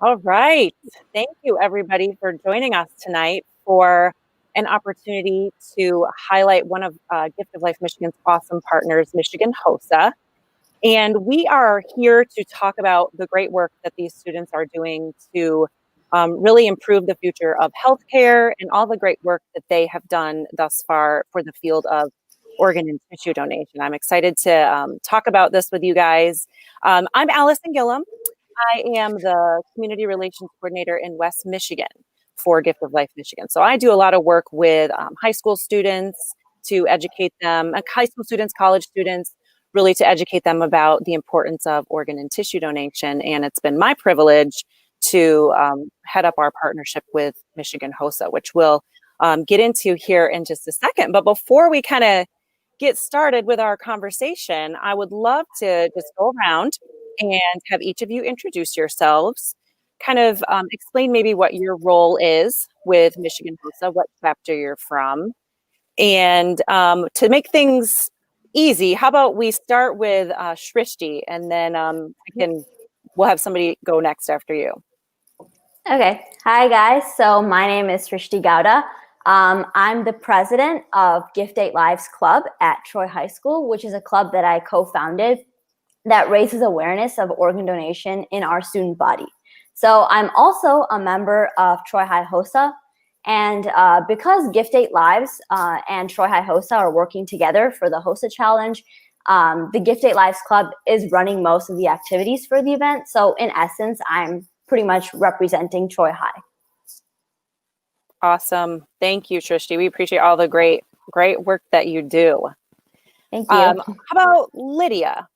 All right. Thank you, everybody, for joining us tonight for an opportunity to highlight one of Gift of Life Michigan's awesome partners, Michigan HOSA. And we are here to talk about the great work that these students are doing to really improve the future of healthcare and all the great work that they have done thus far for the field of organ and tissue donation. I'm excited to talk about this with you guys. I'm Allison Gillum. I am the community relations coordinator in West Michigan for Gift of Life Michigan. So I do a lot of work with high school students to educate them, high school students, college students, really to educate them about the importance of organ and tissue donation. And it's been my privilege to head up our partnership with Michigan HOSA, which we'll get into here in just a second. But before we kind of get started with our conversation, I would love to just go around and have each of you introduce yourselves, kind of explain maybe what your role is with Michigan HOSA, what chapter you're from. And to make things easy, how about we start with Shrishti, and then we'll have somebody go next after you. Okay. Hi, guys. So my name is Shrishti Gowda. I'm the president of Gift 8 Lives Club at Troy High School, which is a club that I co-founded that raises awareness of organ donation in our student body. So I'm also a member of Troy High HOSA. And because Gift 8 Lives and Troy High HOSA are working together for the HOSA Challenge, the Gift 8 Lives Club is running most of the activities for the event. So in essence, I'm pretty much representing Troy High. Awesome. Thank you, Shrishti. We appreciate all the great work that you do. Thank you. How about Lydia?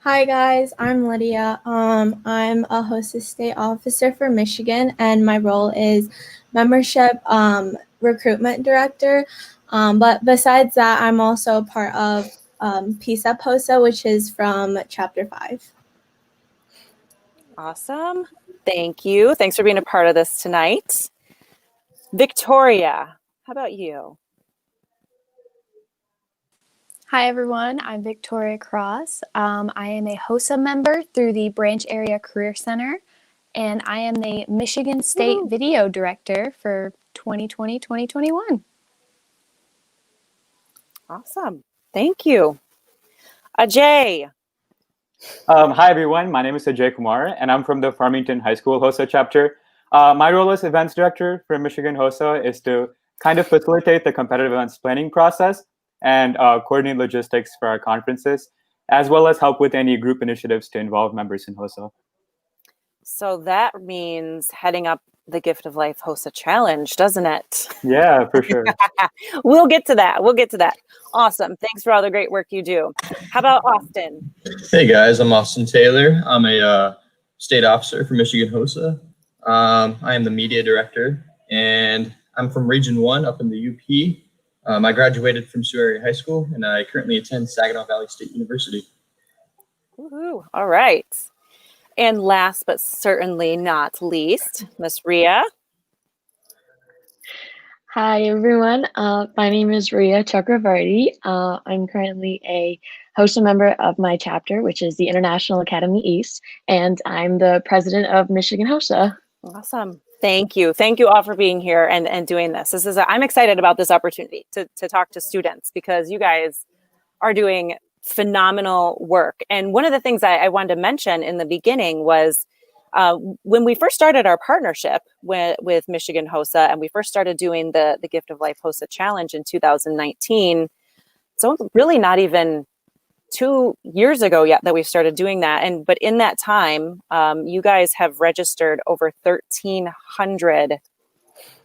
Hi guys, I'm Lydia. I'm a HOSA state officer for Michigan, and my role is membership recruitment director. But besides that, I'm also part of PSEP HOSA, which is from Chapter 5. Awesome. Thank you. Thanks for being a part of this tonight. Victoria, how about you? Hi, everyone. I'm Victoria Cross. I am a HOSA member through the Branch Area Career Center, and I am the Michigan State Video Director for 2020-2021. Awesome. Thank you. Ajay. Hi, everyone. My name is Ajay Kumar, and I'm from the Farmington High School HOSA chapter. My role as events director for Michigan HOSA is to kind of facilitate the competitive events planning process and coordinate logistics for our conferences, as well as help with any group initiatives to involve members in HOSA. So that means heading up the Gift of Life HOSA Challenge, doesn't it? Yeah, for sure. We'll get to that. Awesome. Thanks for all the great work you do. How about Austin? Hey guys, I'm Austin Taylor. I'm a state officer for Michigan HOSA. I am the media director, and I'm from Region 1 up in the UP. I graduated from Sioux Area High School, and I currently attend Saginaw Valley State University. Woohoo. All right. And last but certainly not least, Miss Ria. Hi, everyone. My name is Ria Chakravarti. I'm currently a HOSA member of my chapter, which is the International Academy East, and I'm the president of Michigan HOSA. Awesome. Thank you. Thank you all for being here and doing this. I'm excited about this opportunity to talk to students, because you guys are doing phenomenal work. And one of the things I wanted to mention in the beginning was when we first started our partnership with Michigan HOSA, and we first started doing the Gift of Life HOSA Challenge in 2019. So really not even 2 years ago yet that we started doing that. But in that time, you guys have registered over 1,300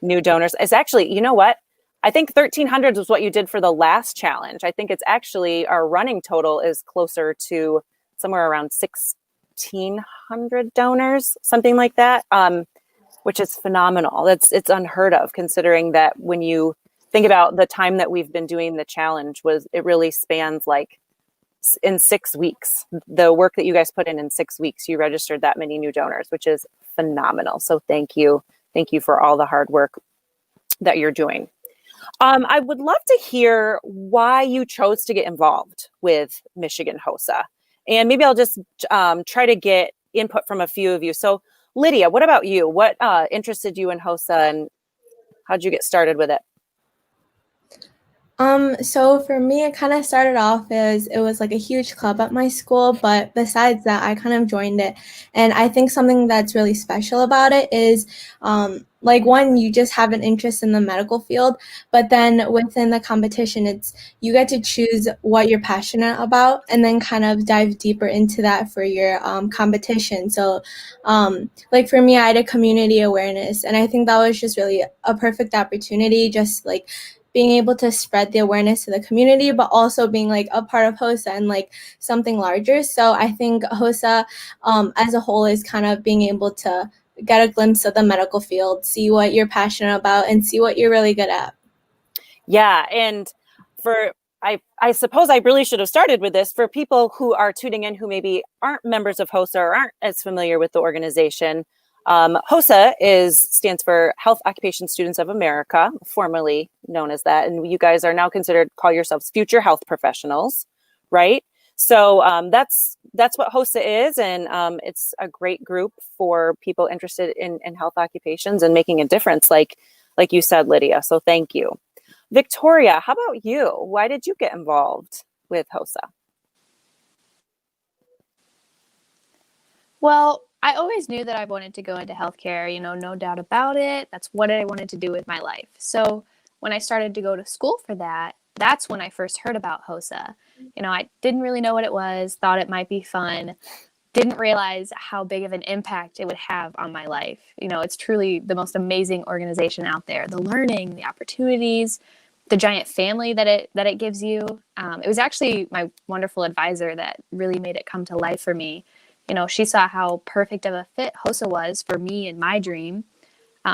new donors. It's actually, you know what? I think 1,300 was what you did for the last challenge. I think it's actually, our running total is closer to somewhere around 1,600 donors, something like that, which is phenomenal. It's unheard of, considering that when you think about the time that we've been doing the challenge, it really spans like in 6 weeks. The work that you guys put in 6 weeks, you registered that many new donors, which is phenomenal. So thank you. Thank you for all the hard work that you're doing. I would love to hear why you chose to get involved with Michigan HOSA. And maybe I'll just try to get input from a few of you. So Lydia, what about you? What interested you in HOSA, and how'd you get started with it? So for me, it kind of started off as it was like a huge club at my school, but besides that, I kind of joined it. And I think something that's really special about it is, like one, you just have an interest in the medical field, but then within the competition, it's you get to choose what you're passionate about and then kind of dive deeper into that for your competition. So, like for me, I had a community awareness, and I think that was just really a perfect opportunity, just like being able to spread the awareness to the community, but also being like a part of HOSA and like something larger. So I think HOSA as a whole is kind of being able to get a glimpse of the medical field, see what you're passionate about, and see what you're really good at. Yeah, and for I suppose I really should have started with this for people who are tuning in who maybe aren't members of HOSA or aren't as familiar with the organization. HOSA stands for Health Occupation Students of America, formerly known as that, and you guys are now call yourselves future health professionals, right? So that's what HOSA is, and it's a great group for people interested in health occupations and making a difference, like you said, Lydia. So thank you. Victoria, how about you? Why did you get involved with HOSA? Well, I always knew that I wanted to go into healthcare, no doubt about it. That's what I wanted to do with my life. So when I started to go to school for that, that's when I first heard about HOSA. I didn't really know what it was, thought it might be fun, didn't realize how big of an impact it would have on my life. It's truly the most amazing organization out there. The learning, the opportunities, the giant family that it gives you. It was actually my wonderful advisor that really made it come to life for me. She saw how perfect of a fit HOSA was for me and my dream.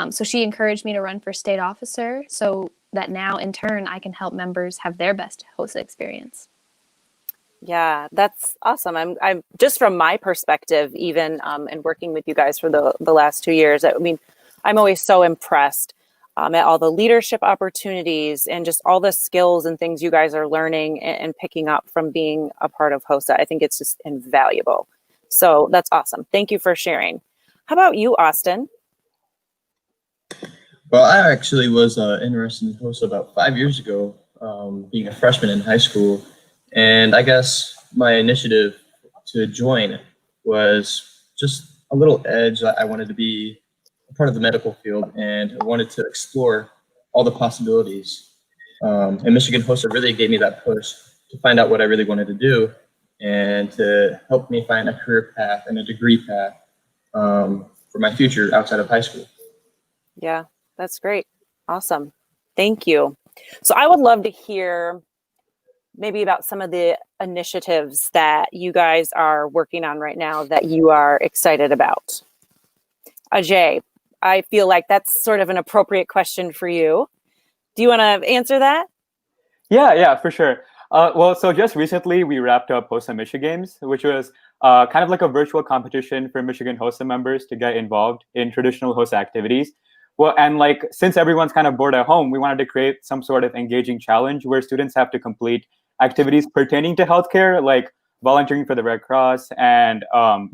So she encouraged me to run for state officer so that now in turn I can help members have their best HOSA experience. Yeah, that's awesome. I'm just from my perspective, even and working with you guys for the last 2 years. I mean, I'm always so impressed at all the leadership opportunities and just all the skills and things you guys are learning and picking up from being a part of HOSA. I think it's just invaluable. So that's awesome. Thank you for sharing. How about you, Austin? Well, I actually was interested in HOSA about 5 years ago, being a freshman in high school. And I guess my initiative to join was just a little edge. I wanted to be a part of the medical field, and I wanted to explore all the possibilities. And Michigan HOSA really gave me that push to find out what I really wanted to do and to help me find a career path and a degree path for my future outside of high school. Yeah, that's great. Awesome. Thank you. So I would love to hear maybe about some of the initiatives that you guys are working on right now that you are excited about. Ajay, I feel like that's sort of an appropriate question for you. Do you want to answer that? Yeah, for sure. Well, so just recently we wrapped up HOSA Michigames, which was kind of like a virtual competition for Michigan HOSA members to get involved in traditional HOSA activities. Well, and like since everyone's kind of bored at home, we wanted to create some sort of engaging challenge where students have to complete activities pertaining to healthcare, like volunteering for the Red Cross and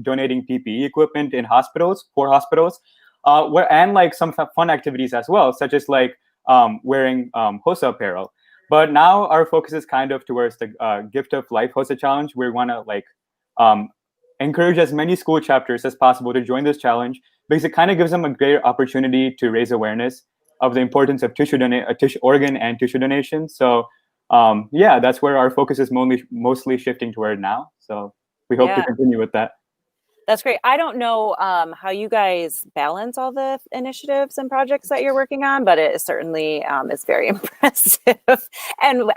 donating PPE equipment in hospitals, for hospitals, and like some fun activities as well, such as like wearing HOSA apparel. But now our focus is kind of towards the Gift of Life HOSA Challenge, where we want to like encourage as many school chapters as possible to join this challenge, because it kind of gives them a great opportunity to raise awareness of the importance of organ and tissue donation. So yeah, that's where our focus is mostly shifting toward now. So we hope to continue with that. That's great. I don't know how you guys balance all the initiatives and projects that you're working on, but it certainly is very impressive. And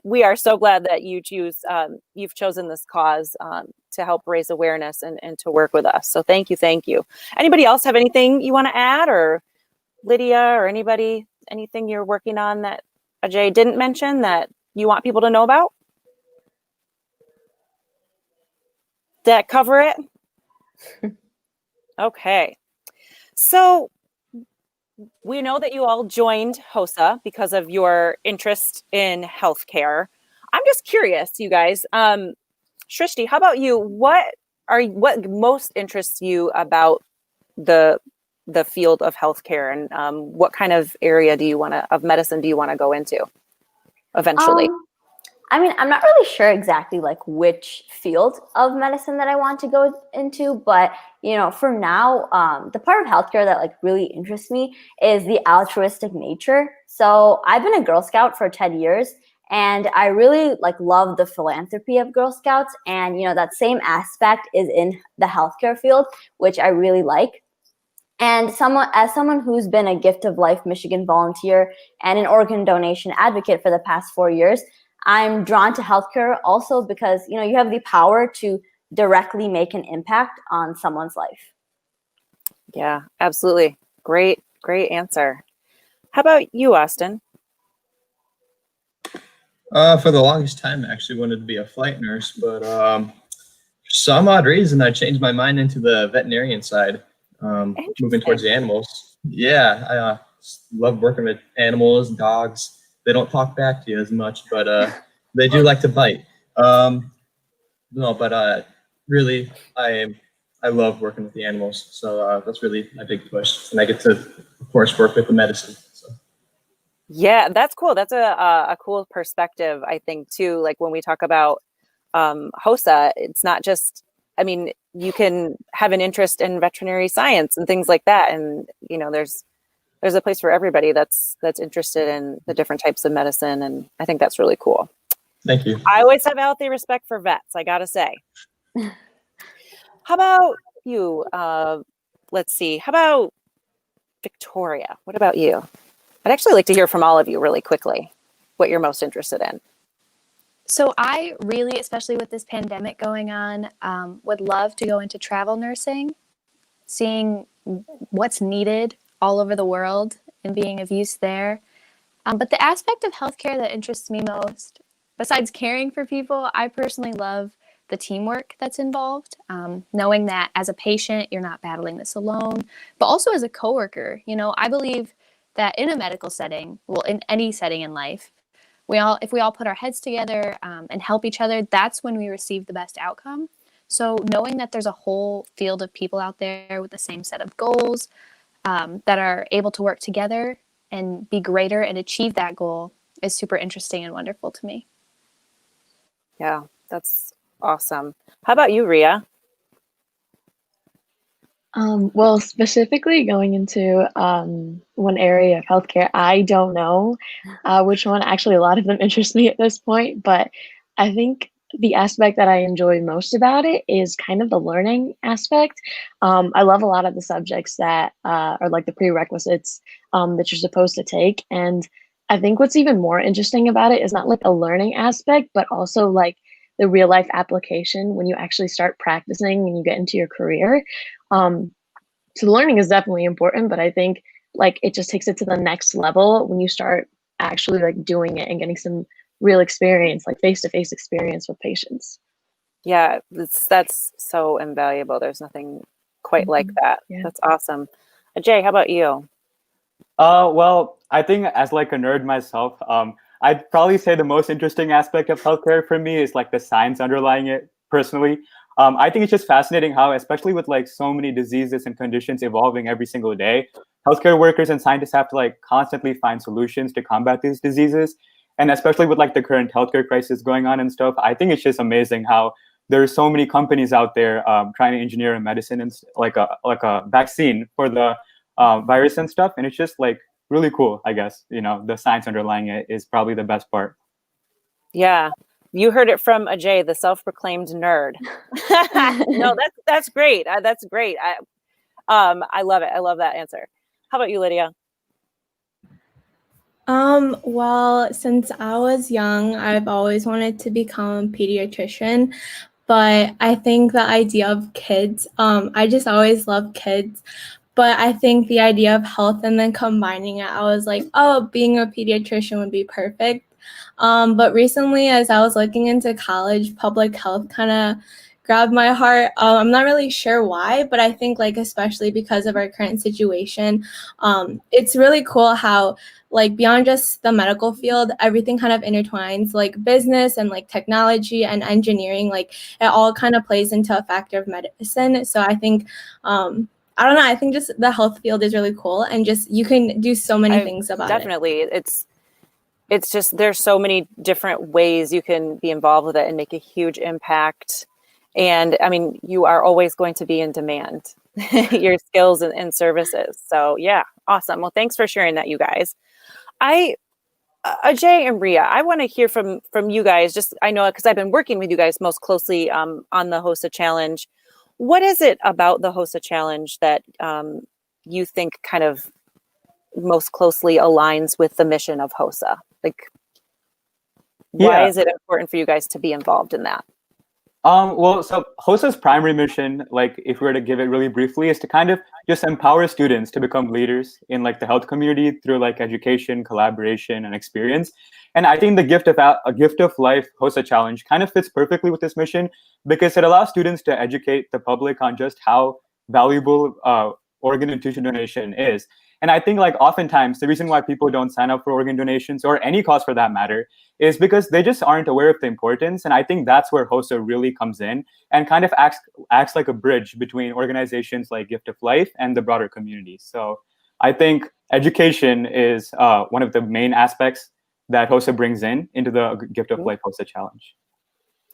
we are so glad that you've chosen this cause to help raise awareness and to work with us. So thank you. Anybody else have anything you want to add, or Lydia or anybody, anything you're working on that Ajay didn't mention that you want people to know about? Did that cover it? Okay. So we know that you all joined HOSA because of your interest in healthcare. I'm just curious, you guys. Shrishti, how about you? What what most interests you about the field of healthcare, and what kind of area of medicine do you want to go into eventually? I mean, I'm not really sure exactly like which field of medicine that I want to go into, but for now, the part of healthcare that like really interests me is the altruistic nature. So I've been a Girl Scout for 10 years, and I really like love the philanthropy of Girl Scouts, and that same aspect is in the healthcare field, which I really like. And someone who's been a Gift of Life Michigan volunteer and an organ donation advocate for the past 4 years, I'm drawn to healthcare also because you have the power to directly make an impact on someone's life. Yeah, absolutely. Great answer. How about you, Austin? For the longest time, I actually wanted to be a flight nurse, but for some odd reason, I changed my mind into the veterinarian side, moving towards the animals. Yeah, I love working with animals, dogs. They don't talk back to you as much, but they do like to bite. Really, I love working with the animals, so that's really my big push, and I get to, of course, work with the medicine. So. Yeah, that's cool. That's a cool perspective, I think, too. Like when we talk about HOSA, it's not just, I mean, you can have an interest in veterinary science and things like that, and there's a place for everybody that's interested in the different types of medicine, and I think that's really cool. Thank you. I always have a healthy respect for vets, I gotta say. How about you? Let's see. How about Victoria? What about you? I'd actually like to hear from all of you really quickly what you're most interested in. So I really, especially with this pandemic going on, would love to go into travel nursing, seeing what's needed all over the world and being of use there. But the aspect of healthcare that interests me most, besides caring for people, I personally love the teamwork that's involved, knowing that as a patient, you're not battling this alone, but also as a coworker. I believe that in a medical setting, well, in any setting in life, if we all put our heads together and help each other, that's when we receive the best outcome. So knowing that there's a whole field of people out there with the same set of goals that are able to work together and be greater and achieve that goal is super interesting and wonderful to me. Yeah, that's awesome. How about you, Ria? Well, specifically going into one area of healthcare, I don't know which one. Actually, a lot of them interest me at this point, but I think the aspect that I enjoy most about it is kind of the learning aspect. I love a lot of the subjects that are like the prerequisites that you're supposed to take. And I think what's even more interesting about it is not like a learning aspect, but also like the real life application when you actually start practicing and you get into your career. So the learning is definitely important, but I think like it just takes it to the next level when you start actually like doing it and getting some real experience, like face-to-face experience with patients. Yeah, that's so invaluable. There's nothing quite like that. Yeah. That's awesome. Jay, how about you? Well, I think as like a nerd myself, I'd probably say the most interesting aspect of healthcare for me is like the science underlying it personally. I think it's just fascinating how, especially with like so many diseases and conditions evolving every single day, healthcare workers and scientists have to like constantly find solutions to combat these diseases. And especially with like the current healthcare crisis going on and stuff, I think it's just amazing how there's so many companies out there trying to engineer a medicine and like a vaccine for the virus and stuff. And it's just like really cool, I guess. The science underlying it is probably the best part. Yeah, you heard it from Ajay, the self-proclaimed nerd. No, that's great. That's great. I love it. I love that answer. How about you, Lydia? Well, since I was young, I've always wanted to become a pediatrician, but I think the idea of kids, I just always loved kids. But I think the idea of health and then combining it, I was like, oh, being a pediatrician would be perfect. But recently, as I was looking into college, public health kind of grabbed my heart. I'm not really sure why, but I think like especially because of our current situation, it's really cool how like beyond just the medical field, everything kind of intertwines, like business and like technology and engineering, like it all kind of plays into a factor of medicine. So I think I don't know, I think just the health field is really cool, and just you can do so many things about it. Definitely. It's just there's so many different ways you can be involved with it and make a huge impact. And I mean, you are always going to be in demand, your skills and services. So yeah, awesome. Well, thanks for sharing that, you guys. Ajay and Ria, I want to hear from you guys. Just I know because I've been working with you guys most closely on the HOSA Challenge. What is it about the HOSA Challenge that you think kind of most closely aligns with the mission of HOSA? Like, why is it important for you guys to be involved in that? Well, so HOSA's primary mission, like if we were to give it really briefly, is to kind of just empower students to become leaders in like the health community through like education, collaboration, and experience. And I think the Gift of Life HOSA Challenge kind of fits perfectly with this mission because it allows students to educate the public on just how valuable organ and tissue donation is. And I think like oftentimes the reason why people don't sign up for organ donations or any cause for that matter is because they just aren't aware of the importance. And I think that's where HOSA really comes in and kind of acts like a bridge between organizations like Gift of Life and the broader community. So I think education is one of the main aspects that HOSA brings into the Gift of Life HOSA Challenge.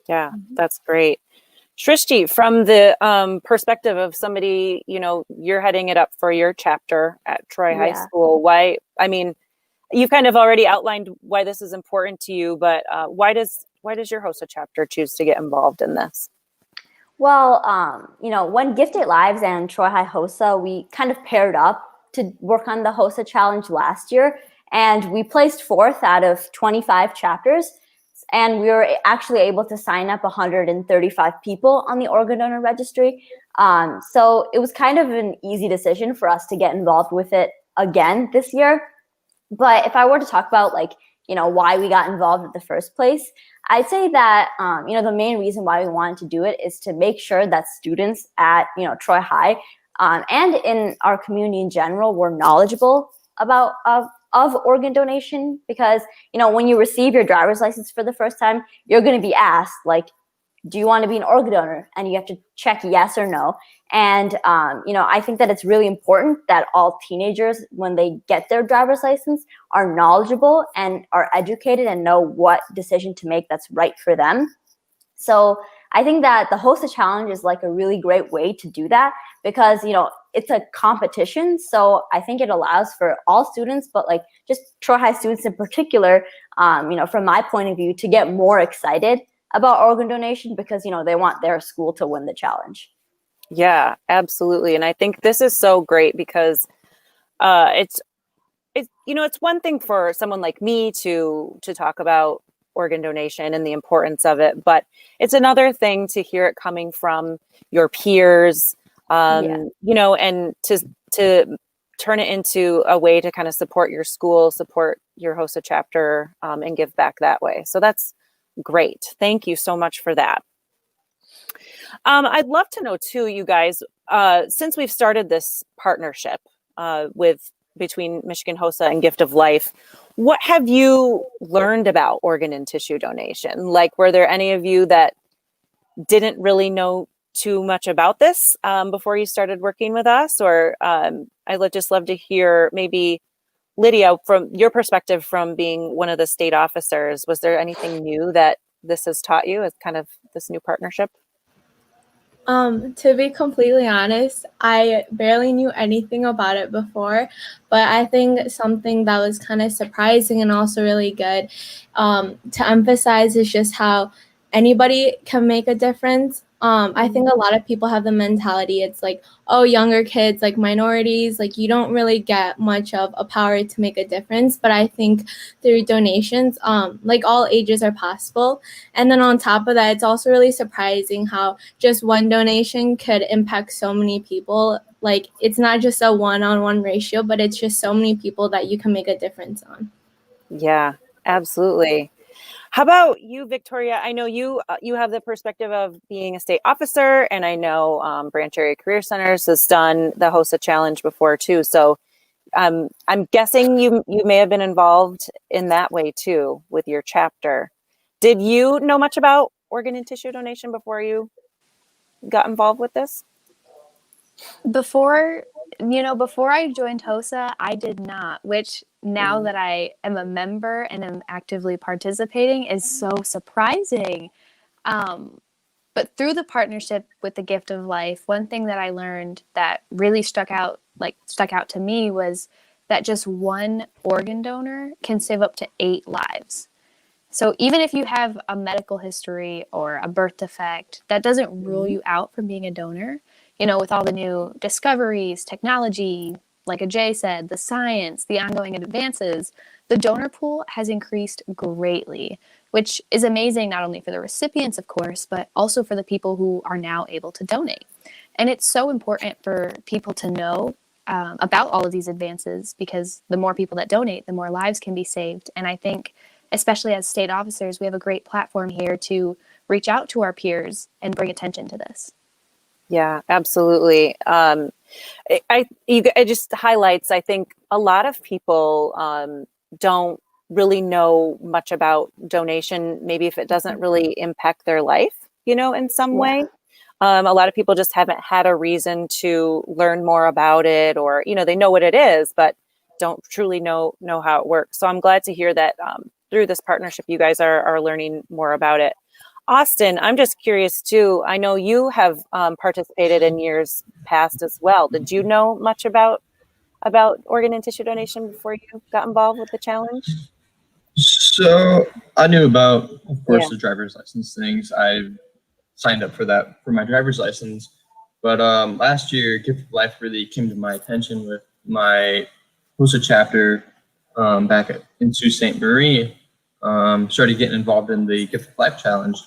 Yeah, that's great. Shrishti, from the perspective of somebody, you know, you're heading it up for your chapter at Troy High School. Why? I mean, you kind of already outlined why this is important to you, but why does your HOSA chapter choose to get involved in this? Well, you know, when Gifted Lives and Troy High HOSA, we kind of paired up to work on the HOSA Challenge last year, and we placed 4th out of 25 chapters. And we were actually able to sign up 135 people on the organ donor registry. So it was kind of an easy decision for us to get involved with it again this year. But if I were to talk about like, you know, why we got involved in the first place, I'd say that, you know, the main reason why we wanted to do it is to make sure that students at, you know, Troy High and in our community in general were knowledgeable about of organ donation, because, you know, when you receive your driver's license for the first time, you're going to be asked, like, do you want to be an organ donor? And you have to check yes or no. And, you know, I think that it's really important that all teenagers, when they get their driver's license, are knowledgeable and are educated and know what decision to make that's right for them. So I think that the HOSA Challenge is like a really great way to do that because, you know, it's a competition. So I think it allows for all students, but like just Troy High students in particular, you know, from my point of view, to get more excited about organ donation because, you know, they want their school to win the challenge. Yeah, absolutely. And I think this is so great because it's you know, it's one thing for someone like me to talk about organ donation and the importance of it, but it's another thing to hear it coming from your peers, you know, and to turn it into a way to kind of support your school, support your HOSA chapter, and give back that way. So that's great. Thank you so much for that. I'd love to know too, you guys, since we've started this partnership between Michigan HOSA and Gift of Life, what have you learned about organ and tissue donation? Like, were there any of you that didn't really know too much about this before you started working with us? Or I'd just love to hear maybe, Lydia, from your perspective from being one of the state officers, was there anything new that this has taught you as kind of this new partnership? To be completely honest, I barely knew anything about it before, but I think something that was kind of surprising and also really good to emphasize is just how anybody can make a difference. I think a lot of people have the mentality, it's like, oh, younger kids, like minorities, like you don't really get much of a power to make a difference. But I think through donations, like all ages are possible. And then on top of that, it's also really surprising how just one donation could impact so many people. Like it's not just a one-on-one ratio, but it's just so many people that you can make a difference on. Yeah, absolutely. How about you, Victoria? I know you have the perspective of being a state officer, and I know Branch Area Career Centers has done the HOSA Challenge before too. So I'm guessing you may have been involved in that way too with your chapter. Did you know much about organ and tissue donation before you got involved with this? Before, before I joined HOSA, I did not, which now that I am a member and am actively participating is so surprising. But through the partnership with the Gift of Life, one thing that I learned that really stuck out to me was that just one organ donor can save up to 8 lives. So even if you have a medical history or a birth defect, that doesn't rule you out from being a donor. With all the new discoveries, technology, like Ajay said, the science, the ongoing advances, the donor pool has increased greatly, which is amazing not only for the recipients, of course, but also for the people who are now able to donate. And it's so important for people to know about all of these advances, because the more people that donate, the more lives can be saved. And I think, especially as state officers, we have a great platform here to reach out to our peers and bring attention to this. Yeah, absolutely. It just highlights, I think, a lot of people don't really know much about donation, maybe if it doesn't really impact their life, in some way. A lot of people just haven't had a reason to learn more about it, or, they know what it is, but don't truly know how it works. So I'm glad to hear that through this partnership, you guys are learning more about it. Austin, I'm just curious too. I know you have participated in years past as well. Did you know much about organ and tissue donation before you got involved with the challenge? So I knew about, of course, Yeah. the driver's license things. I signed up for that for my driver's license. But last year, Gift of Life really came to my attention with my HOSA chapter back in Sault Ste. Marie. Started getting involved in the Gift of Life challenge,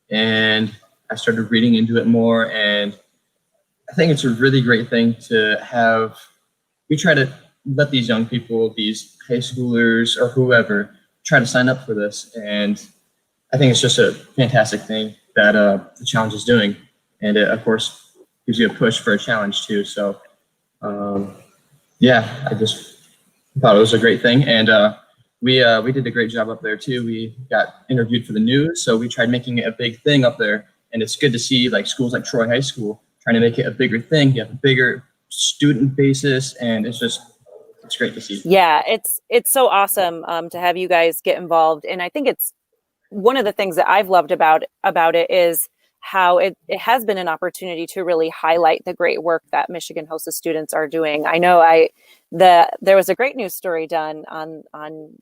and I started reading into it more. And I think it's a really great thing to have. We try to let these young people, these high schoolers or whoever, try to sign up for this. And I think it's just a fantastic thing that the challenge is doing. And it, of course, gives you a push for a challenge too. So yeah, I just thought it was a great thing. And we did a great job up there too. We got interviewed for the news, so we tried making it a big thing up there. And it's good to see like schools like Troy High School trying to make it a bigger thing. You have a bigger student basis, and it's great to see. Yeah, it's so awesome to have you guys get involved. And I think it's one of the things that I've loved about it is how it has been an opportunity to really highlight the great work that Michigan HOSA students are doing. I know there was a great news story done on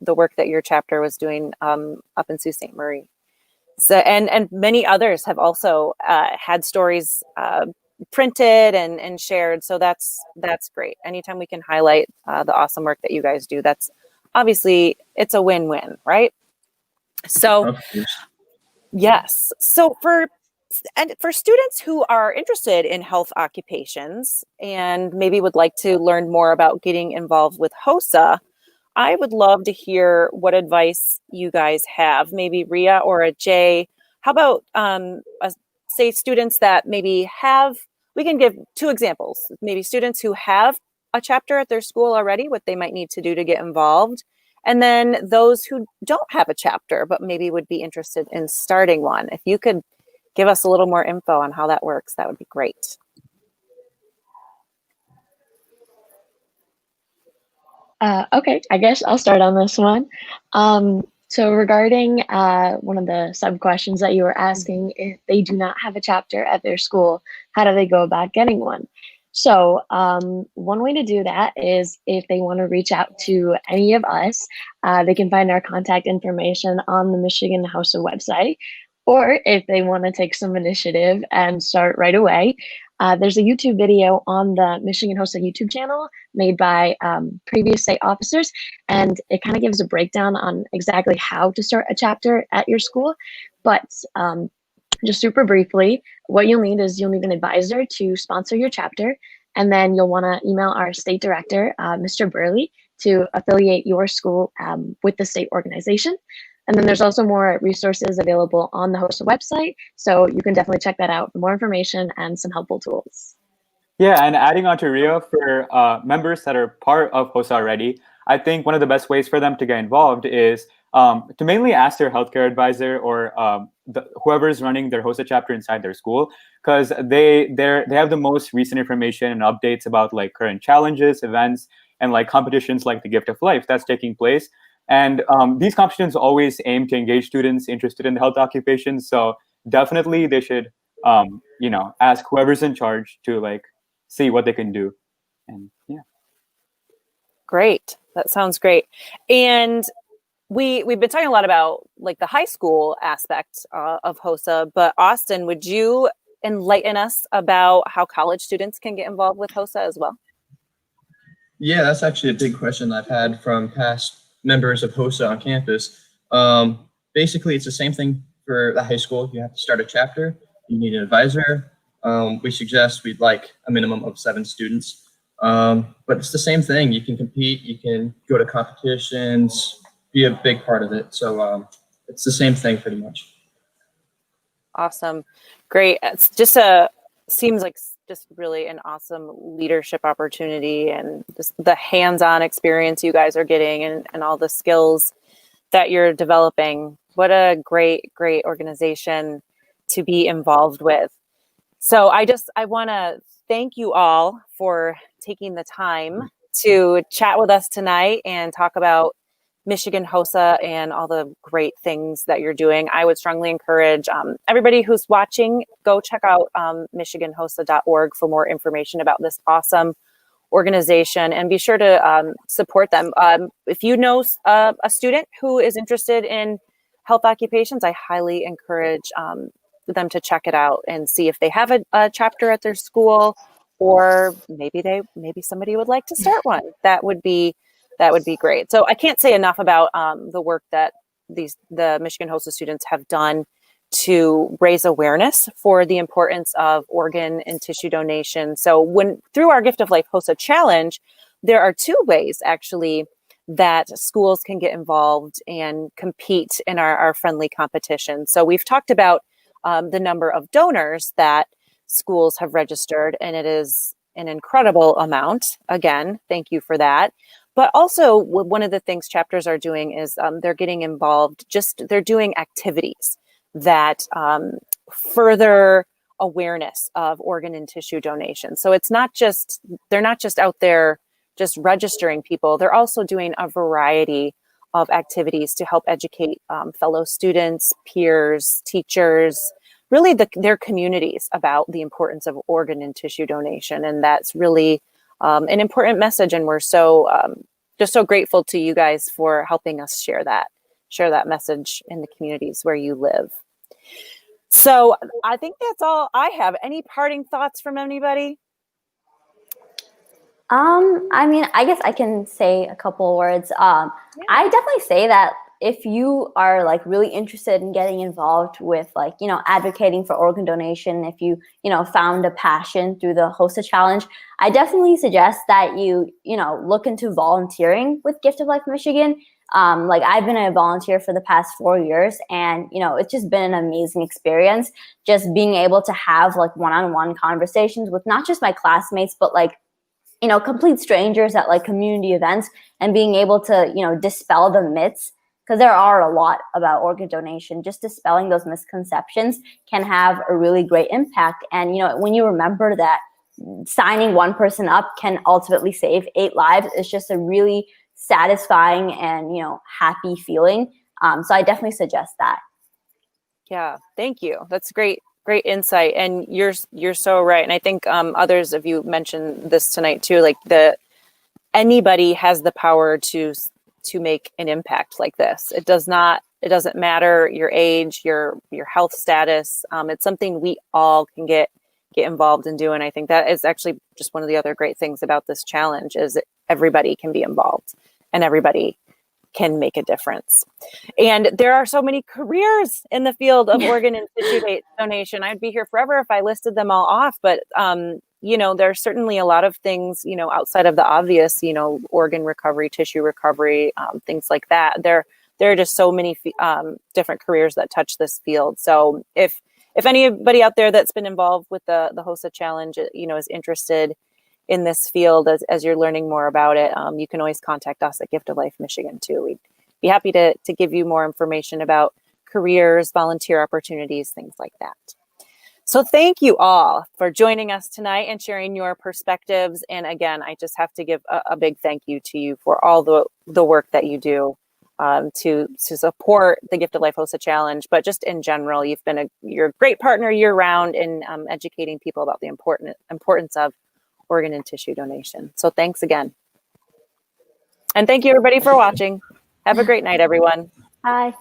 the work that your chapter was doing up in Sault Ste. Marie. So and many others have also had stories printed and shared. So that's great. Anytime we can highlight the awesome work that you guys do, that's obviously it's a win-win, right? So yes. So for students who are interested in health occupations and maybe would like to learn more about getting involved with HOSA, I would love to hear what advice you guys have. Maybe Ria or Ajay. How about say students that maybe we can give 2 examples. Maybe students who have a chapter at their school already, what they might need to do to get involved. And then those who don't have a chapter, but maybe would be interested in starting one. If you could give us a little more info on how that works, that would be great. Okay, I guess I'll start on this one. So regarding one of the sub questions that you were asking, if they do not have a chapter at their school, how do they go about getting one? So one way to do that is if they want to reach out to any of us, they can find our contact information on the Michigan HOSA website. Or if they want to take some initiative and start right away, there's a YouTube video on the Michigan HOSA YouTube channel made by previous state officers, and it kind of gives a breakdown on exactly how to start a chapter at your school. But just super briefly, what you'll need an advisor to sponsor your chapter, and then you'll want to email our state director, Mr. Burley, to affiliate your school with the state organization. And then there's also more resources available on the HOSA website. So you can definitely check that out for more information and some helpful tools. Yeah, and adding on to Ria, for members that are part of HOSA already, I think one of the best ways for them to get involved is to mainly ask their healthcare advisor or whoever's running their HOSA chapter inside their school, because they have the most recent information and updates about like current challenges, events, and like competitions like the Gift of Life that's taking place. And these competitions always aim to engage students interested in the health occupations. So definitely they should, ask whoever's in charge to like see what they can do. And yeah. Great. That sounds great. And we've been talking a lot about like the high school aspect of HOSA, but Austin, would you enlighten us about how college students can get involved with HOSA as well? Yeah, that's actually a big question I've had from past members of HOSA on campus. Basically, it's the same thing for the high school. You have to start a chapter. You need an advisor. We suggest we'd like a minimum of 7 students. But it's the same thing. You can compete. You can go to competitions, be a big part of it. So it's the same thing pretty much. Awesome. Great. It's just seems like just really an awesome leadership opportunity, and just the hands-on experience you guys are getting and all the skills that you're developing. What a great organization to be involved with. So I want to thank you all for taking the time to chat with us tonight and talk about Michigan HOSA and all the great things that you're doing. I would strongly encourage everybody who's watching, go check out michiganhosa.org for more information about this awesome organization, and be sure to support them. If you know a student who is interested in health occupations, I highly encourage them to check it out and see if they have a chapter at their school, or maybe somebody would like to start one. That would be great. So I can't say enough about the work that the Michigan HOSA students have done to raise awareness for the importance of organ and tissue donation. So through our Gift of Life HOSA Challenge, there are 2 ways actually that schools can get involved and compete in our friendly competition. So we've talked about the number of donors that schools have registered, and it is an incredible amount. Again, thank you for that. But also, one of the things chapters are doing is they're getting involved, they're doing activities that further awareness of organ and tissue donation. So they're not just out there just registering people, they're also doing a variety of activities to help educate fellow students, peers, teachers, really their communities about the importance of organ and tissue donation. And that's really an important message. And we're just so grateful to you guys for helping us share that message in the communities where you live. So I think that's all I have. Any parting thoughts from anybody? I mean, I guess I can say a couple of words. I definitely say that if you are like really interested in getting involved with like, advocating for organ donation, if you, found a passion through the HOSA challenge, I definitely suggest that you look into volunteering with Gift of Life Michigan. Like I've been a volunteer for the past 4 years, and, it's just been an amazing experience just being able to have like one-on-one conversations with not just my classmates, but like, complete strangers at like community events, and being able to, dispel the myths, because there are a lot about organ donation. Just dispelling those misconceptions can have a really great impact. And, when you remember that signing one person up can ultimately save 8 lives, it's just a really satisfying and, happy feeling. So I definitely suggest that. Yeah, thank you. That's great insight. And you're so right. And I think others of you mentioned this tonight too, like anybody has the power to make an impact like this. It doesn't matter your age, your health status. It's something we all can get involved in doing. I think that is actually just one of the other great things about this challenge, is that everybody can be involved and everybody can make a difference. And there are so many careers in the field of organ and tissue donation. I'd be here forever if I listed them all off, but there's certainly a lot of things, outside of the obvious, organ recovery, tissue recovery, things like that. There there are just so many different careers that touch this field. So if anybody out there that's been involved with the HOSA Challenge, is interested in this field as you're learning more about it, you can always contact us at Gift of Life Michigan too. We'd be happy to give you more information about careers, volunteer opportunities, things like that. So thank you all for joining us tonight and sharing your perspectives. And again, I just have to give a big thank you to you for all the work that you do to support the Gift of Life HOSA Challenge, but just in general, you're a great partner year round in educating people about the importance of organ and tissue donation. So thanks again. And thank you everybody for watching. Have a great night, everyone. Bye.